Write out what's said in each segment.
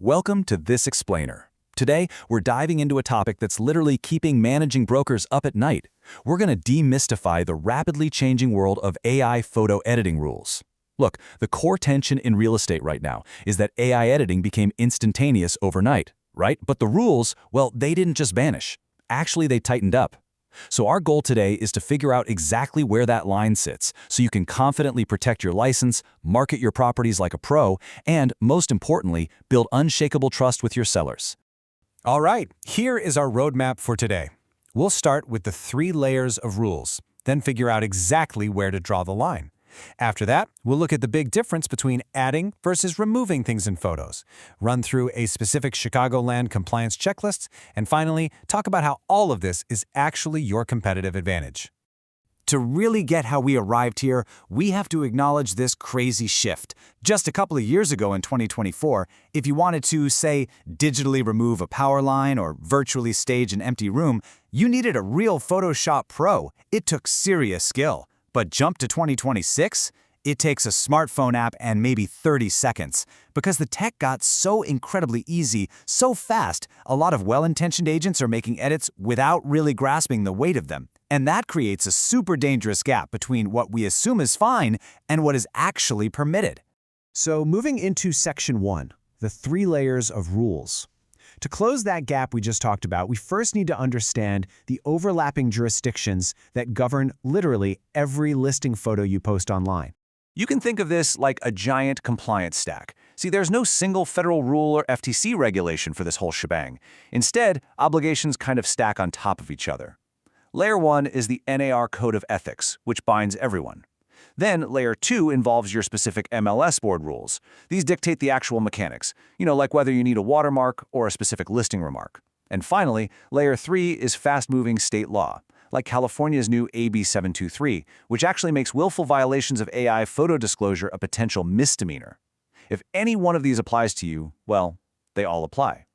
Welcome to This Explainer. Today, we're diving into a topic that's literally keeping managing brokers up at night. We're going to demystify the rapidly changing world of AI photo editing rules. Look, the core tension in real estate right now is that AI editing became instantaneous overnight, right? But the rules, well, they didn't just vanish. Actually, they tightened up. So our goal today is to figure out exactly where that line sits so you can confidently protect your license, market your properties like a pro, and, most importantly, build unshakable trust with your sellers. All right, here is our roadmap for today. We'll start with the 3 layers of rules, then figure out exactly where to draw the line. After that, we'll look at the big difference between adding versus removing things in photos, run through a specific Chicagoland compliance checklist, and finally, talk about how all of this is actually your competitive advantage. To really get how we arrived here, we have to acknowledge this crazy shift. Just a couple of years ago in 2024, if you wanted to, say, digitally remove a power line or virtually stage an empty room, you needed a real Photoshop pro. It took serious skill. But jump to 2026, it takes a smartphone app and maybe 30 seconds. Because the tech got so incredibly easy, so fast, a lot of well-intentioned agents are making edits without really grasping the weight of them. And that creates a super dangerous gap between what we assume is fine and what is actually permitted. So moving into Section 1, the 3 layers of rules. To close that gap we just talked about, we first need to understand the overlapping jurisdictions that govern literally every listing photo you post online. You can think of this like a giant compliance stack. See, there's no single federal rule or FTC regulation for this whole shebang. Instead, obligations kind of stack on top of each other. Layer 1 is the NAR Code of Ethics, which binds everyone. Then, Layer 2 involves your specific MLS board rules. These dictate the actual mechanics, like whether you need a watermark or a specific listing remark. And finally, Layer 3 is fast-moving state law, like California's new AB 723, which actually makes willful violations of AI photo disclosure a potential misdemeanor. If any one of these applies to you, well, they all apply.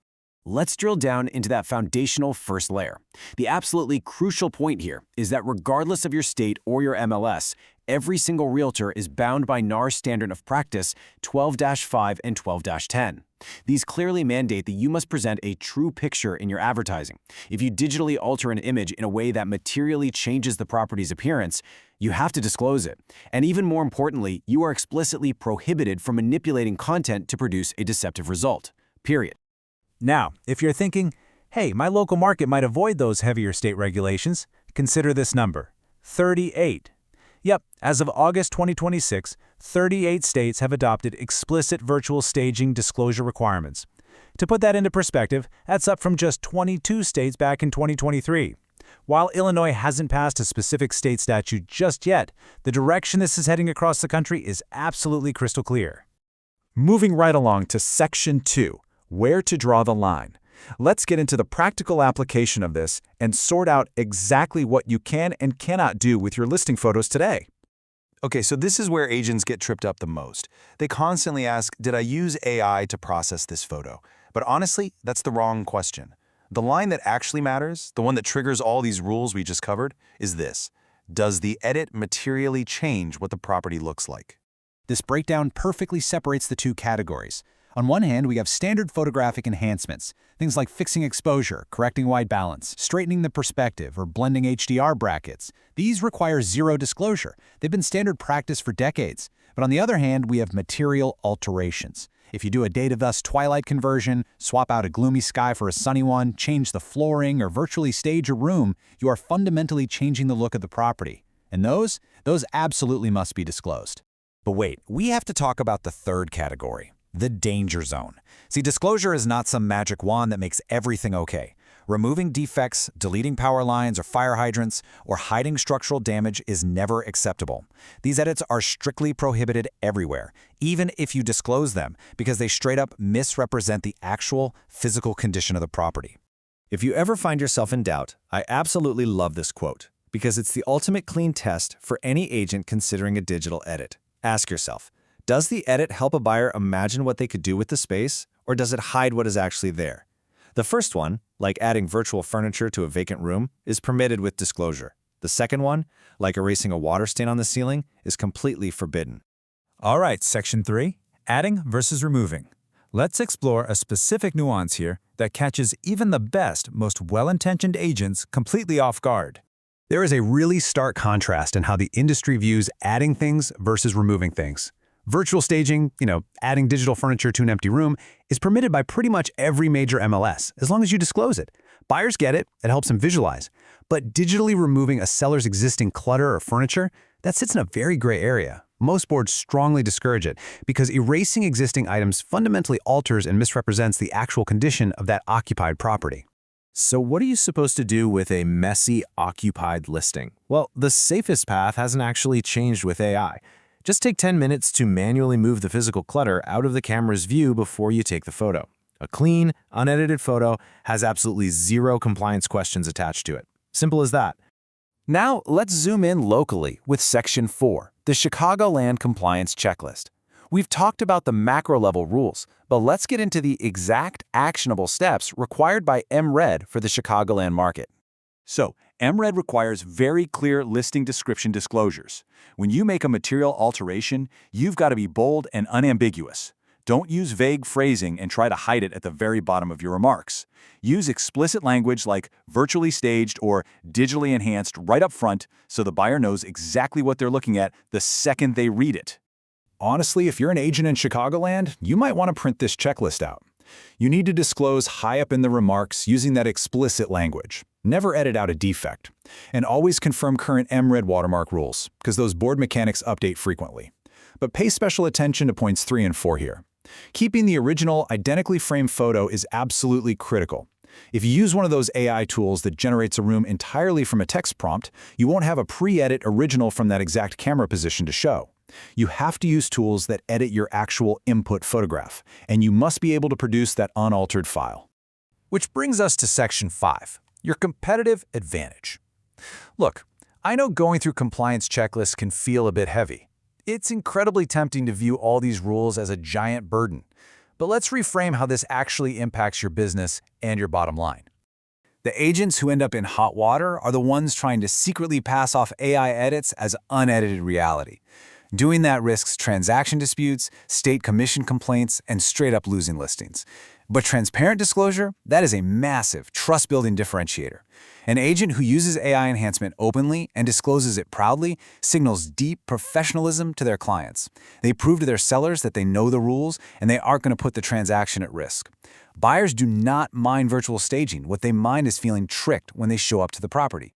Let's drill down into that foundational first layer. The absolutely crucial point here is that regardless of your state or your MLS, every single realtor is bound by NAR Standard of Practice 12-5 and 12-10. These clearly mandate that you must present a true picture in your advertising. If you digitally alter an image in a way that materially changes the property's appearance, you have to disclose it. And even more importantly, you are explicitly prohibited from manipulating content to produce a deceptive result. Period. Now, if you're thinking, hey, my local market might avoid those heavier state regulations, consider this number, 38. Yep, as of August 2026, 38 states have adopted explicit virtual staging disclosure requirements. To put that into perspective, that's up from just 22 states back in 2023. While Illinois hasn't passed a specific state statute just yet, the direction this is heading across the country is absolutely crystal clear. Moving right along to Section 2. Where to draw the line. Let's get into the practical application of this and sort out exactly what you can and cannot do with your listing photos today. Okay, so this is where agents get tripped up the most. They constantly ask, did I use AI to process this photo? But honestly, that's the wrong question. The line that actually matters, the one that triggers all these rules we just covered, is this. Does the edit materially change what the property looks like? This breakdown perfectly separates the two categories. On one hand, we have standard photographic enhancements, things like fixing exposure, correcting white balance, straightening the perspective, or blending HDR brackets. These require zero disclosure. They've been standard practice for decades. But on the other hand, we have material alterations. If you do a date-of-dusk twilight conversion, swap out a gloomy sky for a sunny one, change the flooring, or virtually stage a room, you are fundamentally changing the look of the property. And those absolutely must be disclosed. But wait, we have to talk about the third category. The danger zone. See, disclosure is not some magic wand that makes everything okay. Removing defects, deleting power lines or fire hydrants, or hiding structural damage is never acceptable. These edits are strictly prohibited everywhere, even if you disclose them, because they straight up misrepresent the actual physical condition of the property. If you ever find yourself in doubt, I absolutely love this quote, because it's the ultimate clean test for any agent considering a digital edit. Ask yourself, does the edit help a buyer imagine what they could do with the space, or does it hide what is actually there? The first one, like adding virtual furniture to a vacant room, is permitted with disclosure. The second one, like erasing a water stain on the ceiling, is completely forbidden. All right, Section 3, adding versus removing. Let's explore a specific nuance here that catches even the best, most well-intentioned agents completely off guard. There is a really stark contrast in how the industry views adding things versus removing things. Virtual staging, adding digital furniture to an empty room, is permitted by pretty much every major MLS, as long as you disclose it. Buyers get it, it helps them visualize. But digitally removing a seller's existing clutter or furniture, that sits in a very gray area. Most boards strongly discourage it because erasing existing items fundamentally alters and misrepresents the actual condition of that occupied property. So what are you supposed to do with a messy, occupied listing? Well, the safest path hasn't actually changed with AI. Just take 10 minutes to manually move the physical clutter out of the camera's view before you take the photo. A clean, unedited photo has absolutely zero compliance questions attached to it. Simple as that. Now, let's zoom in locally with Section 4, the Chicagoland Compliance Checklist. We've talked about the macro-level rules, but let's get into the exact actionable steps required by MRED for the Chicagoland market. So, MRED requires very clear listing description disclosures. When you make a material alteration, you've got to be bold and unambiguous. Don't use vague phrasing and try to hide it at the very bottom of your remarks. Use explicit language like virtually staged or digitally enhanced right up front so the buyer knows exactly what they're looking at the second they read it. Honestly, if you're an agent in Chicagoland, you might want to print this checklist out. You need to disclose high up in the remarks using that explicit language. Never edit out a defect. And always confirm current MRED watermark rules, because those board mechanics update frequently. But pay special attention to points 3 and 4 here. Keeping the original, identically framed photo is absolutely critical. If you use one of those AI tools that generates a room entirely from a text prompt, you won't have a pre-edit original from that exact camera position to show. You have to use tools that edit your actual input photograph, and you must be able to produce that unaltered file. Which brings us to Section 5, your competitive advantage. Look, I know going through compliance checklists can feel a bit heavy. It's incredibly tempting to view all these rules as a giant burden. But let's reframe how this actually impacts your business and your bottom line. The agents who end up in hot water are the ones trying to secretly pass off AI edits as unedited reality. Doing that risks transaction disputes, state commission complaints, and straight-up losing listings. But transparent disclosure, that is a massive, trust-building differentiator. An agent who uses AI enhancement openly and discloses it proudly signals deep professionalism to their clients. They prove to their sellers that they know the rules and they aren't going to put the transaction at risk. Buyers do not mind virtual staging. What they mind is feeling tricked when they show up to the property.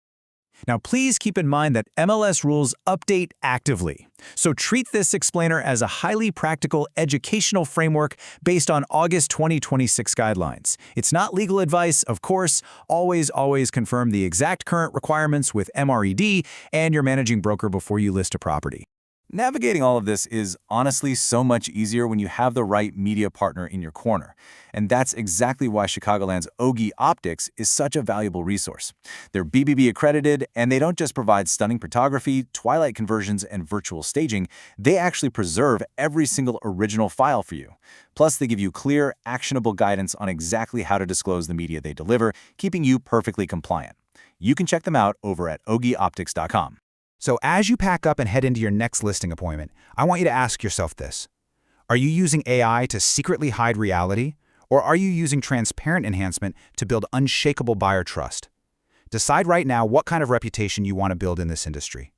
Now, please keep in mind that MLS rules update actively. So treat this explainer as a highly practical educational framework based on August 2026 guidelines. It's not legal advice, of course. Always confirm the exact current requirements with MRED and your managing broker before you list a property. Navigating all of this is honestly so much easier when you have the right media partner in your corner. And that's exactly why Chicagoland's OGI Optics is such a valuable resource. They're BBB accredited, and they don't just provide stunning photography, twilight conversions, and virtual staging. They actually preserve every single original file for you. Plus, they give you clear, actionable guidance on exactly how to disclose the media they deliver, keeping you perfectly compliant. You can check them out over at ogioptics.com. So as you pack up and head into your next listing appointment, I want you to ask yourself this. Are you using AI to secretly hide reality, or are you using transparent enhancement to build unshakable buyer trust? Decide right now what kind of reputation you want to build in this industry.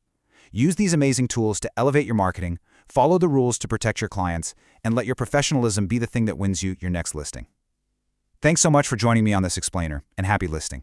Use these amazing tools to elevate your marketing, follow the rules to protect your clients, and let your professionalism be the thing that wins you your next listing. Thanks so much for joining me on this explainer, and happy listing.